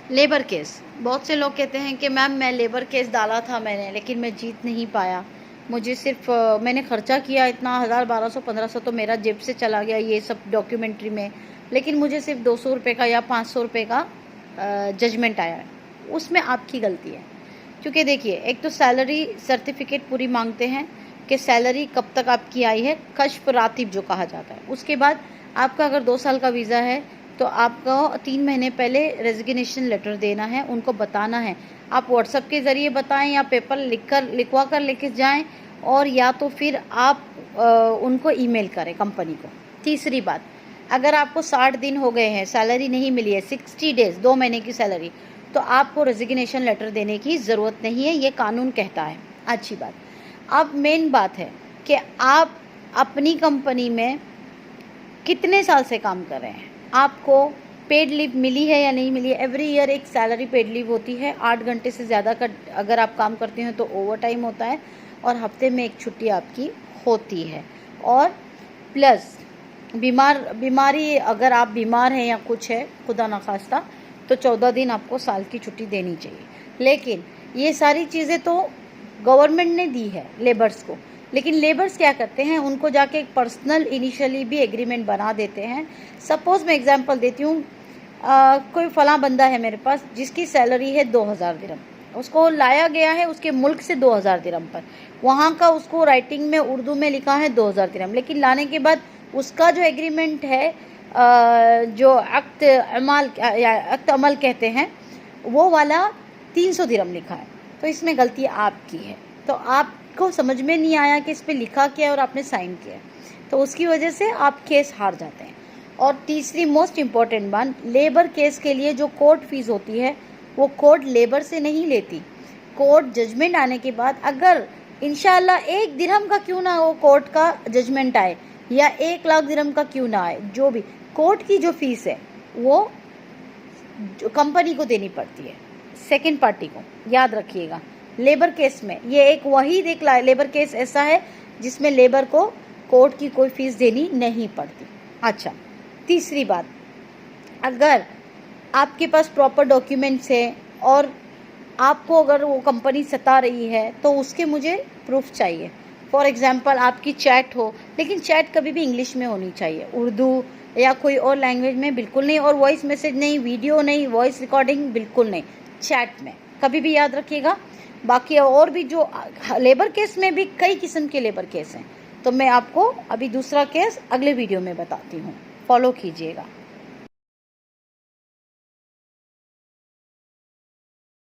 Labour case, बहुत से लोग कहते हैं कि मैम मैं लेबर केस डाला था मैंने, लेकिन मैं जीत नहीं पाया। मुझे सिर्फ मैंने खर्चा किया इतना 1000 1200 1500 तो मेरा जेब से चला गया ये सब डॉक्यूमेंट्री में, लेकिन मुझे सिर्फ 200 रुपये का या 500 रुपये का जजमेंट आया है। उसमें आपकी गलती है, क्योंकि देखिए एक तो सैलरी सर्टिफिकेट पूरी मांगते हैं कि सैलरी कब तक आपकी आई है, कश्फ रातिब जो कहा जाता है। उसके बाद आपका अगर 2 साल का वीज़ा है तो आपको 3 महीने पहले रेजिग्नेशन लेटर देना है, उनको बताना है। आप व्हाट्सएप के ज़रिए बताएं या पेपर लिखवा कर लेके जाएं, और या तो फिर आप उनको ईमेल करें कंपनी को। तीसरी बात, अगर आपको 60 दिन हो गए हैं, सैलरी नहीं मिली है, 60 डेज़ 2 महीने की सैलरी, तो आपको रेजिग्नेशन लेटर देने की ज़रूरत नहीं है, ये कानून कहता है। अच्छी बात। अब मेन बात है कि आप अपनी कंपनी में कितने साल से काम कर रहे हैं, आपको पेड लीव मिली है या नहीं मिली है। एवरी ईयर एक सैलरी पेड लीव होती है, 8 घंटे से ज़्यादा का अगर आप काम करते हैं तो ओवर टाइम होता है, और हफ्ते में एक छुट्टी आपकी होती है। और प्लस बीमारी अगर आप बीमार हैं या कुछ है खुदा न खास्ता, तो 14 दिन आपको साल की छुट्टी देनी चाहिए। लेकिन ये सारी चीज़ें तो गवर्नमेंट ने दी है लेबर्स को, लेकिन लेबर्स क्या करते हैं, उनको जाके एक पर्सनल इनिशियली भी एग्रीमेंट बना देते हैं। सपोज़ मैं एग्जांपल देती हूँ, कोई फला बंदा है मेरे पास जिसकी सैलरी है 2000 दिरहम, उसको लाया गया है उसके मुल्क से 2000 दिरहम पर, वहाँ का उसको राइटिंग में उर्दू में लिखा है 2000 दिरहम, लेकिन लाने के बाद उसका जो एग्रीमेंट है, जो अक्द अमल कहते हैं, वो वाला 300 दिरहम लिखा है। तो इसमें गलती आपकी है, तो आपको समझ में नहीं आया कि इस पर लिखा क्या है और आपने साइन किया, तो उसकी वजह से आप केस हार जाते हैं। और तीसरी मोस्ट इम्पॉर्टेंट बात, लेबर केस के लिए जो कोर्ट फीस होती है वो कोर्ट लेबर से नहीं लेती। कोर्ट जजमेंट आने के बाद अगर इंशाल्लाह 1 दिरहम का क्यों ना वो कोर्ट का जजमेंट आए, या 1 लाख दिरहम का क्यों ना आए, जो भी कोर्ट की जो फीस है वो कंपनी को देनी पड़ती है, सेकेंड पार्टी को। याद रखिएगा, लेबर केस में ये एक वहीद एक लेबर केस ऐसा है जिसमें लेबर को कोर्ट की कोई फीस देनी नहीं पड़ती। अच्छा, तीसरी बात, अगर आपके पास प्रॉपर डॉक्यूमेंट्स है और आपको अगर वो कंपनी सता रही है तो उसके मुझे प्रूफ चाहिए। फॉर एग्जांपल आपकी चैट हो, लेकिन चैट कभी भी इंग्लिश में होनी चाहिए, उर्दू या कोई और लैंग्वेज में बिल्कुल नहीं, और वॉइस मैसेज नहीं, वीडियो नहीं, वॉइस रिकॉर्डिंग बिल्कुल नहीं, चैट में कभी भी याद रखिएगा। बाकी और भी जो लेबर केस में भी कई किस्म के लेबर केस हैं, तो मैं आपको अभी दूसरा केस अगले वीडियो में बताती हूँ, फॉलो कीजिएगा।